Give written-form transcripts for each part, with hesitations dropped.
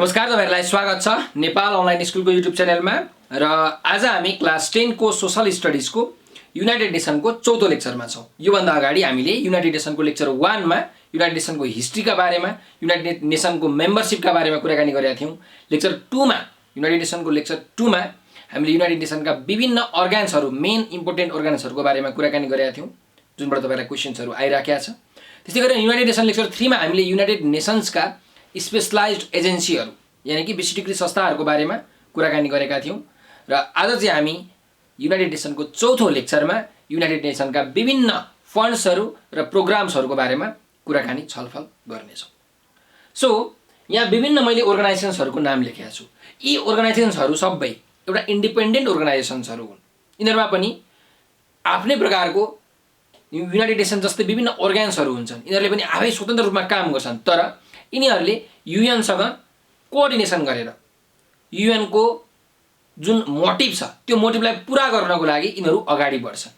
नमस्कार तपाईहरुलाई स्वागत छ नेपाल अनलाइन स्कुलको युट्युब च्यानलमा र आज हामी क्लास 10 को सोशल स्टडीज को युनाइटेड नेसन को चौथो लेक्चरमा छौं। यो भन्दा अगाडि हामीले युनाइटेड नेसन को लेक्चर 1 मा युनाइटेड नेसन को हिस्ट्री का बारेमा, युनाइटेड नेसन को मेम्बरशिप का बारेमा कुराकानी गरेका थियौं। लेक्चर 2 मा युनाइटेड नेसन को लेक्चर 2 मा हामीले युनाइटेड नेसन का विभिन्न अर्गन्सहरु, मेन इम्पोर्टेन्ट अर्गन्सहरुको बारेमा कुराकानी गरेका थियौं, जुनबाट तपाईहरुलाई क्वेशन्सहरु आइराखेका छ। त्यसै गरी युनाइटेड नेसन लेक्चर 3 मा हामीले युनाइटेड नेसन्स का स्पेशलाइज्ड एजेन्सीहरु यानी कि विशिष्टीकृत संस्थाहरुको बारेमा कुराकानी गरेका थियौं र आज चाहिँ हामी युनाइटेड नेसन को चौथो लेक्चरमा युनाइटेड नेसन का विभिन्न फन्ड्सहरु र प्रोग्राम्सहरुको बारेमा कुराकानी छलफल गर्ने छौं। सो यहाँ विभिन्न मैले अर्गनाइजेसन्सहरुको नाम लेखेका छु। यी अर्गनाइजेसन्सहरु सबै एउटा इन्डिपेन्डेन्ट अर्गनाइजेसन्सहरु हुन्। यिनीहरुमा पनि आफ्नै प्रकारको युनाइटेड नेसन जस्तै विभिन्न अर्गन्सहरु हुन्छन्। यिनीहरुले पनि आफै स्वतन्त्र रूपमा काम गर्छन्, तर यिनीहरुले युएन सँग कोअर्डिनेसन गरेर युएन को जुन मोटिभ छ त्यो मोटिभलाई पूरा गर्नको लागि यिनीहरु अगाडि बढ्छन्।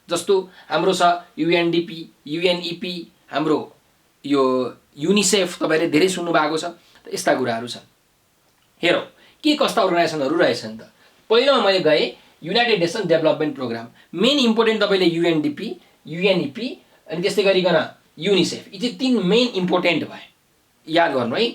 जस्तो हाम्रो छ युएनडीपी, युएनईपी, हाम्रो यो युनिसेफ तपाईले धेरै सुन्नु भएको छ। यस्ता कुराहरु छन्। हेरौ के कस्ता अर्गनाइजेसनहरु रहेछन् त। पहिलोमा मैले गए united nation development programme. Main important तपाईले युएनडीपी, युएनईपी अनि त्यस्तै गरिकन युनिसेफ, यी चाहिँ तीन मेन इम्पोर्टेन्ट भए। याद गर्नु है।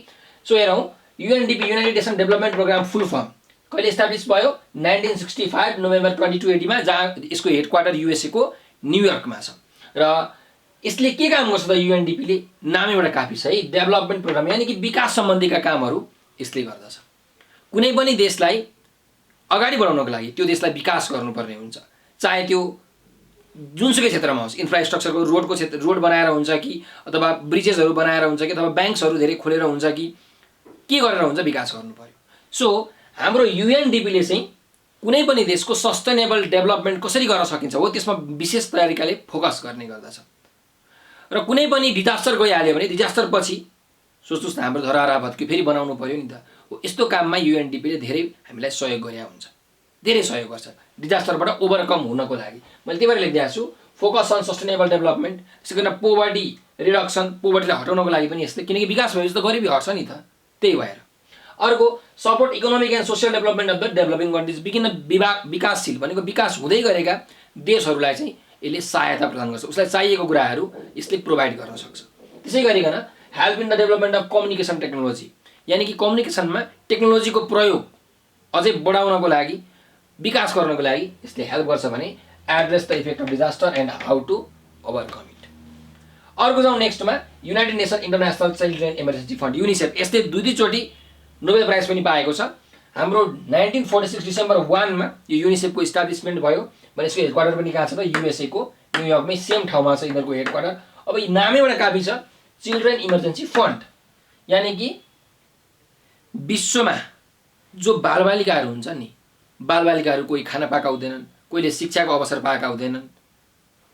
सो हेरौ UNDP, united nation development programme full form कहिले एस्टाब्लिश भयो 1965 नोभेम्बर 2280 मा, जहाँ यसको हेडक्वार्टर युएसए को न्यूयर्कमा छ। र यसले के काम गर्छ त युएनडीपी ले? नामैबाट काफी छ है। डेभलपमेन्ट प्रोग्राम यानी कि विकास सम्बन्धीका कामहरु यसले गर्दछ। कुनै पनि देशलाई अगाडि बढाउनको लागि त्यो देशलाई विकास गर्नुपर्ने हुन्छ, चाहे त्यो जुनसुकै क्षेत्रमा होस्। इन्फ्रास्ट्रक्चरको रोडको क्षेत्र, रोड बनाएर हुन्छ कि अथवा ब्रिजेसहरु बनाएर हुन्छ कि अथवा बैंक्सहरु धेरै खोलेर हुन्छ कि के गरेर हुन्छ, विकास गर्नु पर्यो। सो हाम्रो युएनडीपी ले चाहिँ कुनै पनि देशको सस्टेनेबल डेभलपमेन्ट कसरी गर्न सकिन्छ हो त्यसमा विशेष तरिकाले फोकस गर्ने गर्दछ। र कुनै पनि डिजास्टर गइहाल्यो भने डिजास्टर पछि सोच्नुस् न हाम्रो धराहरा भत्क्यो, फेरि बनाउनु पर्यो नि त। हो यस्तो काममा युएनडीपी ले धेरै हामीलाई सहयोग गरेको हुन्छ, धेरै सहयोग गर्छ डिजास्टरबाट ओभरकम हुनको लागि। मैले त्यही भएर लेख्दिएको छु फोकस अन सस्टेनेबल डेभलपमेन्ट। त्यसै गरी पोभर्टी रिडक्सन, पोभर्टीलाई हटाउनको लागि पनि यसले, किनकि विकास भएपछि त गरिबी हट्छ नि त। त्यही भएर अर्को support economic and social development of the developing countries, विभिन्न विकासशील भनेको विकास हुँदै गरेका देशहरूलाई चाहिँ यसले सहायता प्रदान गर्छ। उसलाई चाहिएको कुराहरू यसले प्रोभाइड गर्न सक्छ। त्यसै गरिकन help in the development of communication technology, यानी कि कम्युनिकेसनमा टेक्नोलोजीको प्रयोग अझै बढाउनको लागि, विकास गर्नको लागि यसले हेल्प गर्छ भने address the effect of disaster and how to overcome it. अर्को जाउँ नेक्स्टमा United Nation International Children Emergency Fund, UNICEF. यसले दुई चोटि नोबेल प्राइज पनि पाएको छ। हाम्रो 1946 डिसेम्बर 1 मा यो युनिसेफ को इस्टाब्लिशमेन्ट भयो भने यसको हेडक्वार्टर पनि कहाँ छ त युएसए को न्यूयर्कमै, सेम ठाउँमा छ यिनीहरुको हेडक्वार्टर। अब यो नामैबाट काफी छ चिल्ड्रेन इमर्जेन्सी फन्ड, यानी कि विश्वमा जो बालबालिकाहरू हुन्छ नि, बालबालिकाहरू कोही खाना पाएका हुँदैनन्, कोहीले शिक्षाको अवसर पाएका हुँदैनन्,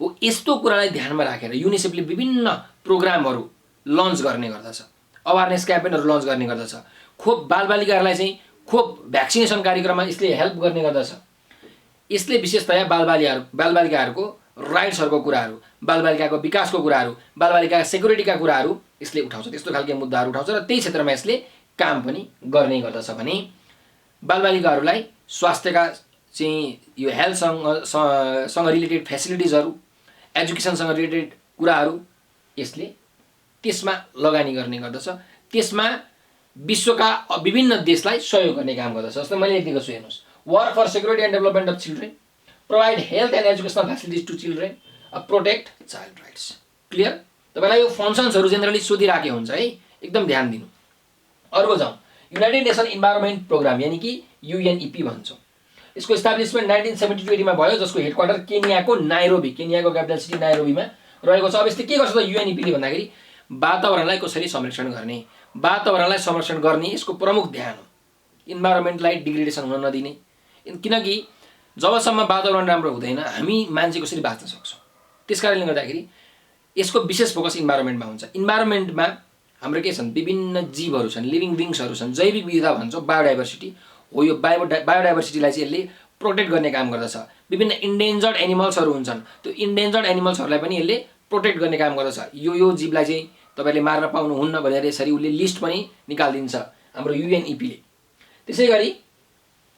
हो यस्तो कुरालाई ध्यानमा राखेर युनिसेफले विभिन्न प्रोग्रामहरू लन्च गर्ने गर्दछ, अवेरनेस क्याम्पेनहरू लन्च गर्ने गर्दछ। खोप बालबालिकाहरूलाई चाहिँ खोप भ्याक्सिनेसन कार्यक्रममा यसले हेल्प गर्ने गर्दछ। यसले विशेषतया बालबालिकाहरूको राइट्सहरूको कुराहरू, बालबालिकाको विकासको कुराहरू, बालबालिकाको सेक्युरिटीका कुराहरू यसले उठाउँछ, त्यस्तो खालको मुद्दाहरू उठाउँछ र त्यही क्षेत्रमा यसले काम पनि गर्ने गर्दछ। भने बालबालिकाहरूलाई स्वास्थ्यका चाहिँ यो हेल्थसँग रिलेटेड फेसिलिटिजहरू, एजुकेसनसँग रिलेटेड कुराहरू यसले त्यसमा लगानी गर्ने गर्दछ। त्यसमा विश्वका विभिन्न देशलाई सहयोग गर्ने काम गर्दछ। जस्तै मैले लेखेको छु, हेर्नुस्, work for security and development of children, provide health and educational facilities to children, protect child rights. Clear? तपाईलाई यो फङ्सन्सहरू जेनरली सोधिराखे हुन्छ है, एकदम ध्यान दिनु। अर्को जाउँ युनाइटेड नेसन इन्भाइरोमेन्ट प्रोग्राम, यानी कि युएनईपी भन्छौँ। यसको इस्टाब्लिशमेन्ट 1972 मा भयो, जसको हेडक्वार्टर केनियाको नाइरोबी, केनियाको क्यापिटल सिटी नाइरोबीमा रहेको छ। अब यसले के गर्छ त युएनईपी ले भन्दाखेरि वातावरणलाई कसरी संरक्षण गर्ने, वातावरणलाई संरक्षण गर्ने यसको प्रमुख ध्यान हो। इन्भाइरोमेन्टलाई डिग्रेडेसन हुन नदिने, किनकि जबसम्म वातावरण राम्रो हुँदैन हामी मान्छे कसरी बाँच्न सक्छौँ। त्यसकारणले गर्दाखेरि यसको विशेष फोकस इन्भाइरोमेन्टमा हुन्छ। इन्भाइरोमेन्टमा हाम्रो के छन्, विभिन्न जीवहरू छन्, लिभिङ बिङ्सहरू छन्, जैविक विविधता भन्छौँ, बायोडाइभर्सिटी हो। यो बायोडाइभर्सिटीलाई चाहिँ यसले प्रोटेक्ट गर्ने काम गर्दछ। विभिन्न इन्डेन्जर्ड एनिमल्सहरू हुन्छन्, त्यो इन्डेन्जर्ड एनिमल्सहरूलाई पनि यसले प्रोटेक्ट गर्ने काम गर्दछ। यो जीवलाई चाहिँ तपाईले मार्न पाउनुहुन्न भनेर यसरी उसले लिस्ट पनि निकाल्दिन्छ। हाम्रो युएनइपीले। त्यसै गरी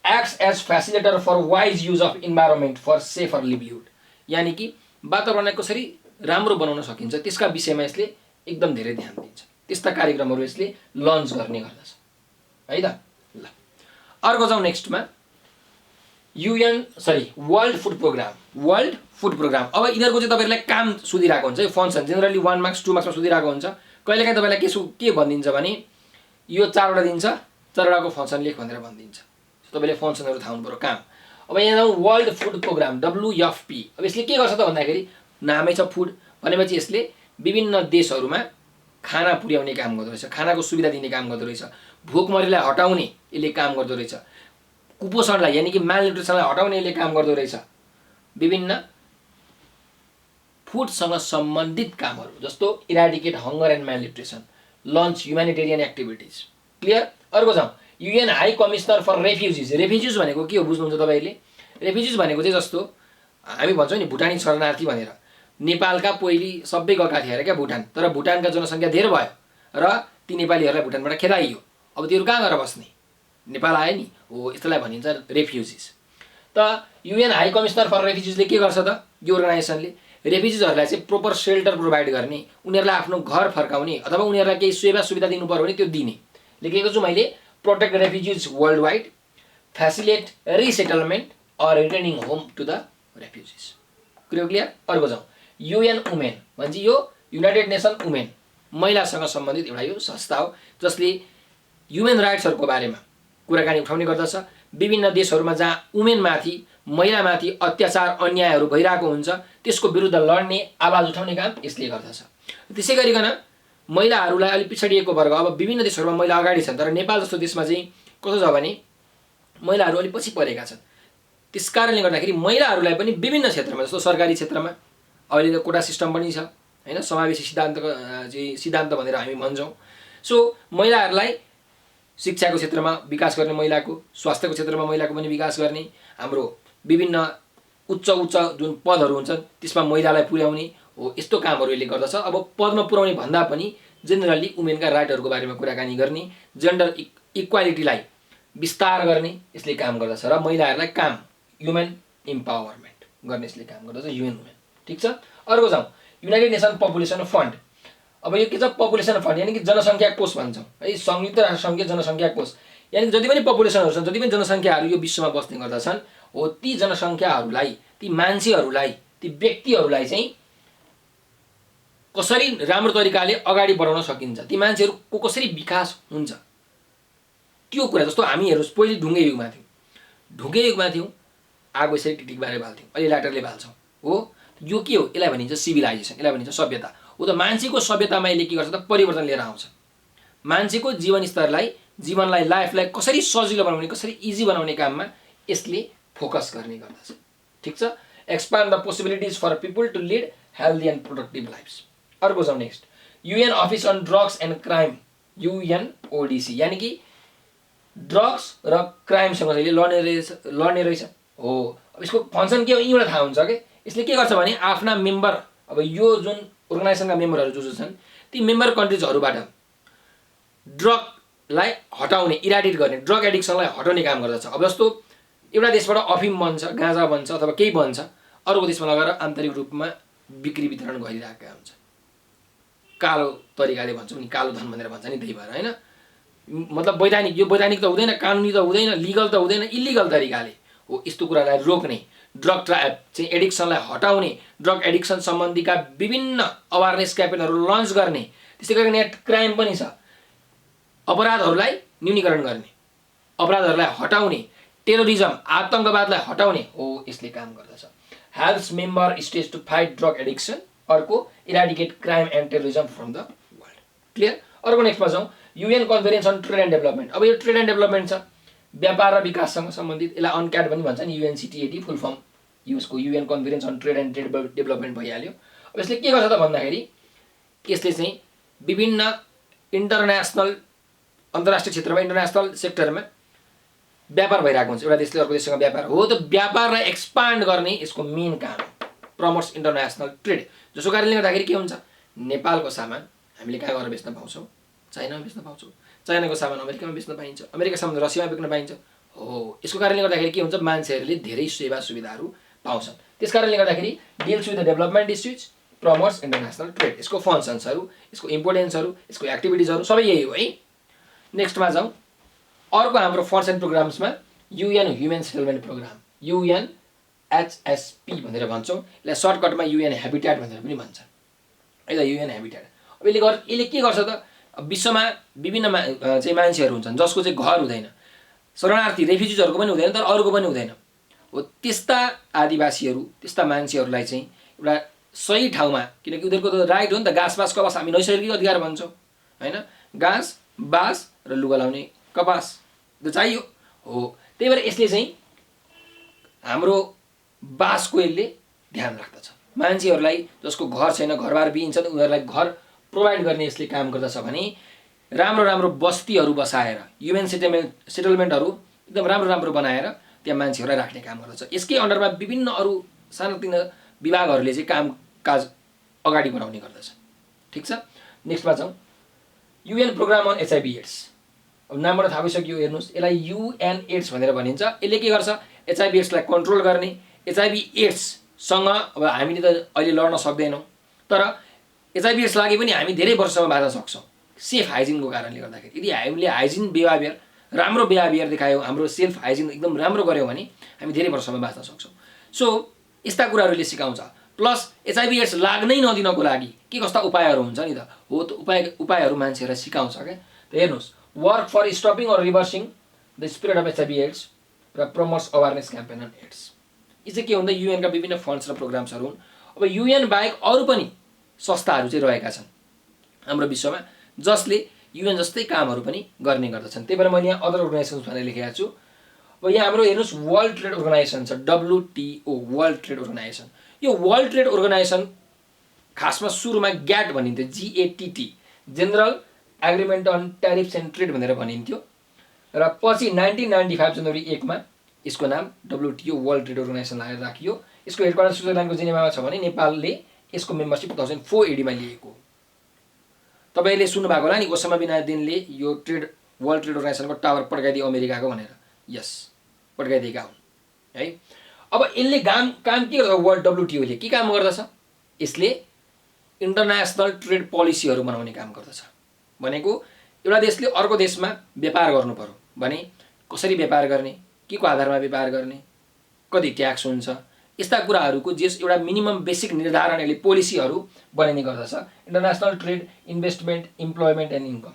acts as facilitator for wise use of environment for safer livelihood, यानि कि वातावरणलाई कसरी राम्रो बनाउन सकिन्छ त्यसका विषयमा यसले एकदम धेरै ध्यान दिन्छ। त्यस्ता कार्यक्रमहरू यसले लन्च गर्ने गर्दछ है त। ल अर्को जाउँ नेक्स्टमा, world food programme. World food programme, अब यिनीहरूको चाहिँ तपाईँहरूलाई काम सोधिरहेको हुन्छ, यो फङ्सन जेनरली 1 मार्क्स 2 मार्क्समा सोधिरहेको हुन्छ। कहिलेकाहीँ तपाईँलाई के भनिदिन्छ भने यो 4वटा दिन्छ, 4वटाको फङ्सन लेख भनेर भनिदिन्छ। तपाईँले फङ्सनहरू थाहा हुनु पर्यो काम। अब यहाँ जाउँ वर्ल्ड फुड प्रोग्राम WFP। अब यसले के गर्छ त भन्दाखेरि नामै छ फुड भनेपछि यसले विभिन्न देशहरूमा खाना पुर्याउने काम गर्दो रहेछ, खानाको सुविधा दिने काम गर्दो रहेछ, भोकमरीलाई हटाउने यसले काम गर्दो रहेछ, कुपोषणलाई यानि कि मालन्युट्रिसनलाई हटाउने यसले काम गर्दो रहेछ, विभिन्न फुडसँग सम्बन्धित कामहरू जस्तो eradicate hunger and malnutrition, launch humanitarian activities. Clear. अर्को जाउँ UN high commissioner for refugees. Refugees भनेको के हो बुझ्नुहुन्छ तपाईँहरूले? रेफ्युजिज भनेको चाहिँ जस्तो हामी भन्छौँ नि भुटानी शरणार्थी भनेर, नेपालका पहिले सबै गएका थिए अरे क्या भुटान, तर भुटानका जनसङ्ख्या धेरै भयो र ती नेपालीहरूलाई भुटानबाट खेदाइयो। अब तिनीहरू कहाँ गएर बस्ने? नेपाल आयो नि, हो यस्तोलाई भनिन्छ रेफ्युजिज। त UN हाई कमिसनर फर रेफ्युजिजले के गर्छ त? यो अर्गनाइजेसनले रेफ्युजिजहरूलाई चाहिँ प्रोपर सेल्टर प्रोभाइड गर्ने, उनीहरूलाई आफ्नो घर फर्काउने अथवा उनीहरूलाई केही सेवा सुविधा दिनु पर्यो भने त्यो दिने। लेखेको छु मैले, protect refugees world wide, facilitate resettlement or returning home to the refugees. Clear. अर्को जाउँ UN वुमेन भन्छ, यो युनाइटेड नेसन वुमेन महिलासँग सम्बन्धित एउटा यो संस्था हो जसले ह्युमन राइट्सहरूको बारेमा कुराकानी उठाउने गर्दछ। विभिन्न देशहरूमा जहाँ वुमेनमाथि महिलामाथि अत्याचार अन्यायहरू भइरहेको हुन्छ त्यसको विरुद्ध लड्ने आवाज उठाउने काम यसले गर्दछ। त्यसै गरिकन महिलाहरूलाई अलिक पिछडिएको वर्ग, अब विभिन्न देशहरूमा महिला अगाडि छन् तर नेपाल जस्तो देशमा चाहिँ कस्तो छ भने महिलाहरू अलिक पछि परेका छन्। त्यस कारणले गर्दाखेरि महिलाहरूलाई पनि विभिन्न क्षेत्रमा जस्तो सरकारी क्षेत्रमा अहिले त कोटा सिस्टम पनि छ हैन, समावेशी सिद्धान्त भनेर हामी भन्छौँ। सो महिलाहरूलाई शिक्षाको क्षेत्रमा विकास गर्ने, महिलाको स्वास्थ्यको क्षेत्रमा महिलाको पनि विकास गर्ने, हाम्रो विभिन्न उच्च जुन पदहरू हुन्छन् त्यसमा महिलालाई पुर्याउने हो, यस्तो कामहरू यसले गर्दछ। अब पदमा पुर्याउने भन्दा पनि जेनरली वुमेनका राइटहरूको बारेमा कुराकानी गर्ने, जेन्डर इक्वालिटीलाई विस्तार गर्ने यसले काम गर्दछ र महिलाहरूलाई काम ह्युमन इम्पावरमेन्ट गर्ने यसले काम गर्दछ UN वुमेन। ठिक छ। अर्को जाउँ युनाइटेड नेसन पपुलेसन फन्ड। अब यो के छ? पपुलेसन फन्ड यानि कि जनसङ्ख्या कोष भन्छौँ है, संयुक्त राष्ट्रसङ्घीय जनसङ्ख्या कोष, यानि जति पनि पपुलेसनहरू छन्, जति पनि जनसङ्ख्याहरू यो विश्वमा बस्ने गर्दछन् हो, ती जनसङ्ख्याहरूलाई, ती मान्छेहरूलाई, ती व्यक्तिहरूलाई चाहिँ कसरी राम्रो तरिकाले अगाडि बढाउन सकिन्छ, ती मान्छेहरूको कसरी विकास हुन्छ त्यो कुरा। जस्तो हामीहरू पहिले ढुङ्गे युगमा थियौँ, आगो यसरी टिकटिकबारे बाल्थ्यौँ, अहिले लाइटरले बाल्छौँ हो। यो के हो? यसलाई भनिन्छ सिभिलाइजेसन, यसलाई भनिन्छ सभ्यता हो। त मान्छेको सभ्यतामा यसले के गर्छ त? परिवर्तन लिएर आउँछ। मान्छेको जीवनस्तरलाई, जीवनलाई, लाइफलाई कसरी सजिलो बनाउने, कसरी इजी बनाउने काममा यसले फोकस गर्ने गर्दछ। ठिक छ। Expand the possibilities for people to lead healthy and productive lifes. अर्को जाउँ next, UN office on drugs and crime UNODC, यानि कि ड्रग्स र क्राइमसँग चाहिँ लड्ने रहेछ हो। अब यसको फङ्सन के हो यहीँबाट थाहा हुन्छ कि यसले के गर्छ भने आफ्ना मेम्बर, अब यो जुन अर्गनाइजेसनका मेम्बरहरू जो छन् ती मेम्बर कन्ट्रिजहरूबाट ड्रगलाई हटाउने, इराडिकेट गर्ने, ड्रग एडिक्सनलाई हटाउने काम गर्दछ। अब जस्तो एउटा देशबाट अफिम बन्छ, गाँजा बन्छ अथवा केही बन्छ, अर्को देशमा लगेर आन्तरिक रूपमा बिक्री वितरण गरिरहेका हुन्छ। कालो तरिकाले भन्छौँ नि, कालो धन भनेर भन्छ नि, त्यही भएर होइन, मतलब वैधानिक, यो वैधानिक त हुँदैन, कानुनी त हुँदैन, लिगल त हुँदैन, इलिगल तरिकाले हो यस्तो कुरालाई रोक्ने, ड्रग चाहिँ एडिक्सनलाई हटाउने, ड्रग एडिक्सन सम्बन्धीका विभिन्न अवेरनेस क्याम्पेनहरू लन्च गर्ने। त्यसै गरी यहाँ क्राइम पनि छ, अपराधहरूलाई न्यूनीकरण गर्ने, अपराधहरूलाई हटाउने, टेरोरिज्म आतङ्कवादलाई हटाउने हो यसले काम गर्दछ। Helps member states to fight drug addiction. अर्को eradicate crime and terrorism from the world. Clear. अर्को नेक्स्टमा जाउँ, UN conference on trade and development. अब यो ट्रेड एन्ड डेभलपमेन्ट छ, व्यापार र विकाससँग सम्बन्धित, यसलाई अनक्याट पनि भन्छ नि, UNCTAD फुल फर्म यसको UN conference on trade and development भइहाल्यो। अब यसले के गर्छ त भन्दाखेरि यसले चाहिँ विभिन्न इन्टरनेसनल, अन्तर्राष्ट्रिय क्षेत्रमा, इन्टरनेसनल सेक्टरमा व्यापार भइरहेको हुन्छ, एउटा देशले अर्को देशसँग व्यापार हो, त व्यापारलाई एक्सपान्ड गर्ने यसको मेन काम, प्रमोट्स इन्टरनेसनल ट्रेड। जसको कारणले गर्दाखेरि के हुन्छ, नेपालको सामान हामीले कहाँ गएर बेच्न पाउँछौँ? चाइनामा बेच्न पाउँछौ, चाइनाको सामान अमेरिकामा बेच्न पाइन्छ, अमेरिका सामान रसियामा बेच्न पाइन्छ। हो, यसको कारणले गर्दाखेरि के हुन्छ, मान्छेहरूले धेरै सेवा सुविधाहरू पाउँछन्। त्यस कारणले गर्दाखेरि deals with the development issues, promotes international trade. यसको फङ्सन्सहरू, यसको इम्पोर्टेन्सहरू, यसको एक्टिभिटिजहरू सबै यही हो है। नेक्स्टमा जाउँ। अर्को हाम्रो फन्ड्स एन्ड प्रोग्राम्समा UN human settlement programme, UNHSP भनेर भन्छौँ। यसलाई सर्टकटमा UN हेबिट्याट भनेर पनि भन्छ है त, UN हेबिट्याट। अब यसले के गर्छ त, विश्वमा विभिन्न चाहिँ मान्छेहरू हुन्छन् जसको चाहिँ घर हुँदैन, शरणार्थी रेफ्युजिजहरूको पनि हुँदैन, तर अरूको पनि हुँदैन। हो, त्यस्ता आदिवासीहरू, त्यस्ता मान्छेहरूलाई चाहिँ एउटा सही ठाउँमा, किनकि उनीहरूको त राइट हो नि त, घाँस बाँस कपास, हामी नैसर्गिक अधिकार भन्छौँ होइन, घाँस बाँस र लुगा लाउने कपास त चाहियो। हो, त्यही भएर यसले चाहिँ हाम्रो बाँसको यसले ध्यान राख्दछ। मान्छेहरूलाई जसको घर छैन, घरबार बिहिन्छ, उनीहरूलाई घर प्रोभाइड गर्ने यसले काम गर्दछ भने राम्रो राम्रो बस्तीहरू बसाएर, ह्युमन सेटलमेन्टहरू एकदम राम्रो राम्रो बनाएर त्यहाँ मान्छेहरूलाई राख्ने काम गर्दछ। यसकै अन्डरमा विभिन्न अरू सानोतिनो विभागहरूले चाहिँ कामकाज अगाडि बढाउने गर्दछ। ठिक छ, नेक्स्टमा जाउँ। UN programme on HIV/AIDS। अब नामबाट थाहा भइसक्यो, हेर्नुहोस्, यसलाई UN/AIDS भनेर भनिन्छ। यसले के गर्छ, HIV/AIDS लाई कन्ट्रोल गर्ने। HIV/AIDS सँग अब हामीले त अहिले लड्न सक्दैनौँ, तर HIV/AIDS लागि पनि हामी धेरै वर्षसम्म बाँच्न सक्छौँ सेफ हाइजिनको कारणले गर्दाखेरि। यदि हामीले हाइजिन बिहेभियर, राम्रो बिहेभियर देखायौँ, हाम्रो सेल्फ हाइजिन एकदम राम्रो गऱ्यौँ भने हामी धेरै वर्षसम्म बाँच्न सक्छौँ। सो यस्ता कुराहरूले सिकाउँछ। प्लस HIV/AIDS लाग्नै नदिनको लागि के कस्ता उपायहरू हुन्छ नि त, हो त उपायहरू मान्छेहरूलाई सिकाउँछ क्या। त हेर्नुहोस्, work for stopping or reversing the spread of HIV/AIDS र promotes awareness campaign on AIDS. यी चाहिँ के भन्दा UN का विभिन्न फन्ड्स र प्रोग्राम्सहरू हुन्। अब UN बाहेक अरू पनि संस्थाहरू चाहिँ रहेका छन् हाम्रो विश्वमा, जसले UN जस्तै कामहरू पनि गर्ने गर्दछन्। त्यही भएर मैले यहाँ अदर अर्गनाइजेसन्स भनेर लेखेको छु। अब यहाँ हाम्रो हेर्नुहोस्, वर्ल्ड ट्रेड अर्गनाइजेसन छ, WTO, वर्ल्ड ट्रेड अर्गनाइजेसन। यो वर्ल्ड ट्रेड अर्गनाइजेसन खासमा सुरुमा GATT भनिन्थ्यो, GATT, general agreement on tariffs and trade भनेर भनिन्थ्यो, र पछि 1995 जनवरी 1 मा यसको नाम WTO, वर्ल्ड ट्रेड अर्गनाइजेसन लगाएर राखियो। यसको हेडक्वार्टर स्विजरल्यान्डको जेनेभामा छ भने नेपालले यसको मेम्बरसिप 2004 AD मा लिएको। तपाईँले सुन्नुभएको होला नि, ओसामा बिन लादेनले यो वर्ल्ड ट्रेड अर्गनाइजेसनको टावर पड्काइदियो अमेरिकाको भनेर। यस, पड्काइदिएका हुन् है। अब यसले काम के गर्छ, वर्ल्ड WTO ले के काम गर्दछ, यसले इन्टरनेसनल ट्रेड पोलिसीहरू बनाउने काम गर्दछ। भनेको एउटा देशले अर्को देशमा व्यापार गर्नु पर्यो भने कसरी व्यापार गर्ने, के को आधारमा व्यापार गर्ने, कति ट्याक्स हुन्छ, यस्ता कुराहरूको एउटा मिनिमम बेसिक निर्धारण यसले पोलिसीहरू बनाइने गर्दछ। International trade, investment, employment and income,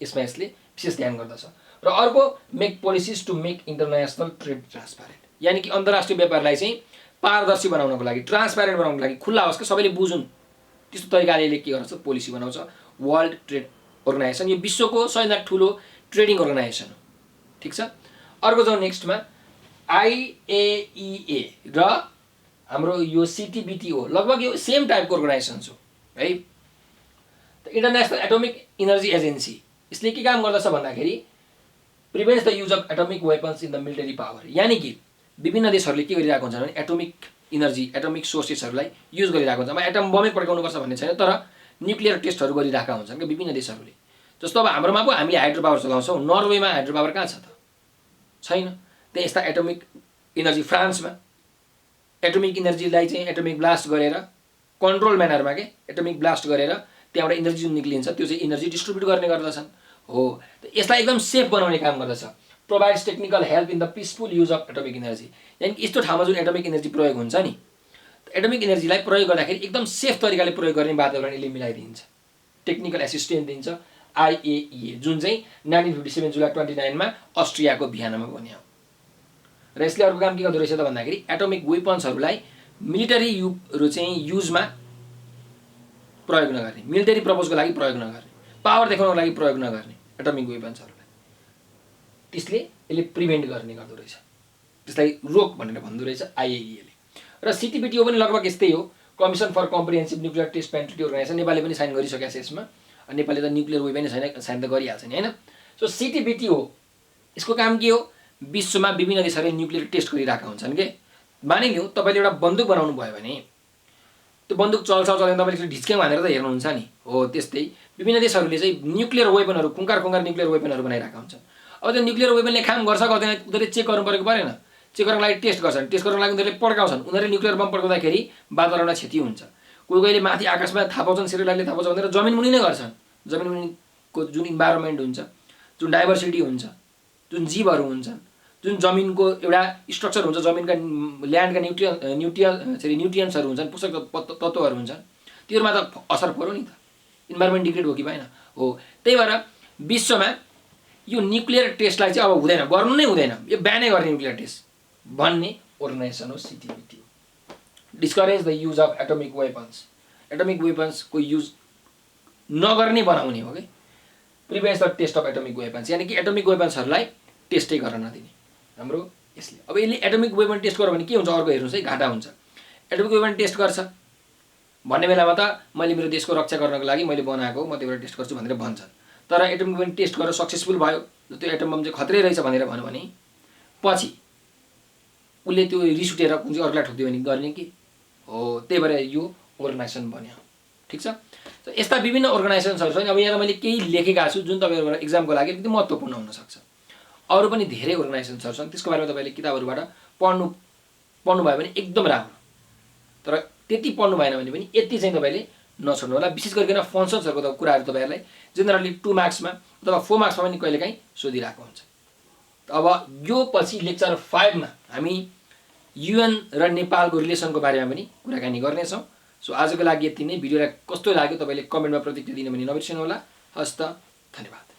यसमा यसले विशेष ध्यान गर्दछ। र अर्को, make policies to make international trade transparent, यानि कि अन्तर्राष्ट्रिय व्यापारलाई चाहिँ पारदर्शी बनाउनको लागि, ट्रान्सप्यारेन्ट बनाउनको लागि, खुल्ला होस् कि सबैले बुझुन्, त्यस्तो तरिकाले यसले के गर्छ, पोलिसी बनाउँछ। वर्ल्ड ट्रेड अर्गनाइजेसन यो विश्वको सबैभन्दा ठुलो ट्रेडिङ अर्गनाइजेसन हो। ठिक छ, अर्को जाउँ नेक्स्टमा। IAEA र हाम्रो यो CTEVT हो, लगभग यो सेम टाइपको अर्गनाइजेसन हो है। इन्टरनेसनल एटोमिक इनर्जी एजेन्सी, यसले के काम गर्दछ भन्दाखेरि prevents the use of atomic weapons in the military power, यानि कि विभिन्न देशहरूले के गरिरहेको हुन्छ भने एटोमिक इनर्जी, एटोमिक सोर्सेसहरूलाई युज गरिरहेको हुन्छ। अब एटम बमै पड्काउनुपर्छ भन्ने छैन, तर न्युक्लियर टेस्टहरू गरिरहेका हुन्छन् क्या विभिन्न देशहरूले। जस्तो अब हाम्रोमा पो हामीले हाइड्रो पावर चलाउँछौँ, नर्वेमा हाइड्रो पावर कहाँ छ त, छैन। त्यहाँ यस्ता एटोमिक इनर्जी, फ्रान्समा एटोमिक इनर्जीलाई चाहिँ एटोमिक ब्लास्ट गरेर कन्ट्रोल म्यानरमा के एटोमिक ब्लास्ट गरेर त्यहाँबाट इनर्जी जुन निक्लिन्छ त्यो चाहिँ इनर्जी डिस्ट्रिब्युट गर्ने गर्दछन्। हो, यसलाई एकदम सेफ बनाउने काम गर्दछ। Provides technical help in the peaceful use of atomic energy, यानि यस्तो ठाउँमा जुन एटोमिक इनर्जी प्रयोग हुन्छ नि, एटोमिक इनर्जीलाई प्रयोग गर्दाखेरि एकदम सेफ तरिकाले प्रयोग गर्ने वातावरण यसले मिलाइदिन्छ, टेक्निकल एसिस्टेन्स दिन्छ। IAEA जुन चाहिँ 1957 जुलाई 29 मा अस्ट्रियाको भियनामा बन्यो। र यसले अर्को काम के गर्दो रहेछ त भन्दाखेरि एटोमिक वेपन्सहरूलाई मिलिटरी युजमा प्रयोग नगर्ने, मिलिटरी पर्पजको लागि प्रयोग नगर्ने, पावर देखाउनको लागि प्रयोग नगर्ने एटोमिक वेपन्सहरूलाई, त्यसले यसले प्रिभेन्ट गर्ने गर्दो रहेछ, त्यसलाई रोक भनेर भन्दो रहेछ IAEA ले। र CTPTO पनि लगभग यस्तै हो, commission for comprehensive nuclear test and treaty organisation. नेपालले पनि साइन गरिसकेको छ यसमा, नेपालले त न्युक्लियर वेपन छैन, साइन त गरिहाल्छ नि हैन। सो CTPTO यसको काम के हो, विश्वमा विभिन्न देशहरूले न्युक्लियर टेस्ट गरिरहेका हुन्छन् के। मानिलिउँ तपाईँले एउटा बन्दुक बनाउनु भयो भने त्यो बन्दुक चल्छ चल्दैन तपाईँले ढिच्क्याङ भनेर त हेर्नुहुन्छ नि हो। त्यस्तै विभिन्न देशहरूले चाहिँ न्युक्लियर वेपनहरू कुङ्कार न्युक्लियर वेपनहरू बनाइरहेका हुन्छन्। अब त्यो न्युक्लियर वेपनले काम गर्छ गर्दैन उनीहरूले चेक गर्नु परेको परेन। चेक गर्नको लागि टेस्ट गर्छन्, टेस्ट गर्नको लागि उनीहरूले पड्काउँछन्। उनीहरूले न्युक्लियर बम पड्काउँदाखेरि वातावरणमा क्षति हुन्छ। कोही कोहीले माथि आकाशमा थाहा पाउँछन्, सेटेलाइटले थाहा पाउँछ भनेर जमिन मुनि नै गर्छन्। जमिन मुनिको जुन इन्भाइरोमेन्ट हुन्छ, जुन डाइभर्सिटी हुन्छ, जुन जीवहरू हुन्छन्, जुन जमिनको एउटा स्ट्रक्चर हुन्छ, जमिनका ल्यान्डका न्युट्रियन्ट्सहरू हुन्छन्, पोषक तत्त्वहरू हुन्छन्, त्योहरूमा त असर पर्यो नि त। इन्भाइरोमेन्ट डिग्रेड हो कि भएन हो। त्यही भएर विश्वमा यो न्युक्लियर टेस्टलाई चाहिँ अब हुँदैन, गर्नु नै हुँदैन, यो ब्यानै गर्ने न्युक्लियर टेस्ट भन्ने अर्गनाइजेसन हो CTEVT। Discourage the use of atomic weapons. Atomic वेपन्सको युज नगर्ने बनाउने हो कि। Prevents the test of atomic weapons, यानि कि एटोमिक वेपन्सहरूलाई टेस्टै गर्न नदिने हाम्रो यसले। अब यसले एटोमिक वेपन टेस्ट गर्यो भने के हुन्छ अर्को हेर्नुहोस् है, घाटा हुन्छ। एटोमिक वेपन टेस्ट गर्छ भन्ने बेलामा त मैले मेरो देशको रक्षा गर्नको लागि मैले बनाएको म त्यो टेस्ट गर्छु भनेर भन्छन्। तर एटोमिक वेपन टेस्ट गरेर सक्सेसफुल भयो, त्यो एटम बम चाहिँ खतरै रहेछ भनेर भन्यो भने पछि उसले त्यो रिस उठेर कुन चाहिँ अर्कोलाई ठोकिदियो भने गर्ने कि हो। त्यही भएर यो अर्गनाइजेसन बन्यो। ठिक छ। यस्ता विभिन्न अर्गनाइजेसन्सहरू छन्। अब यहाँ मैले केही लेखेका छु जुन तपाईँहरूको एक्जामको लागि अलिकति महत्त्वपूर्ण हुनसक्छ। अरू पनि धेरै अर्गनाइजेसन्सहरू छन्, त्यसको बारेमा तपाईँले किताबहरूबाट पढ्नुभयो भने एकदम राम्रो। तर त्यति पढ्नु भएन भने पनि यति चाहिँ तपाईँले नछोड्नु होला। विशेष गरिकन फङ्सन्सहरूको त कुराहरू तपाईँहरूलाई जेनरली 2 मार्क्समा अथवा 4 मार्क्समा पनि कहिलेकाहीँ सोधिरहेको हुन्छ। अब यो पछि लेक्चर 5 मा हामी UN र नेपालको रिलेसनको बारेमा पनि कुराकानी गर्नेछौँ। सो आजको लागि यति नै। भिडियोलाई कस्तो लाग्यो तपाईँले कमेन्टमा प्रतिक्रिया दिन पनि नबिर्सनु होला। हस्त, धन्यवाद।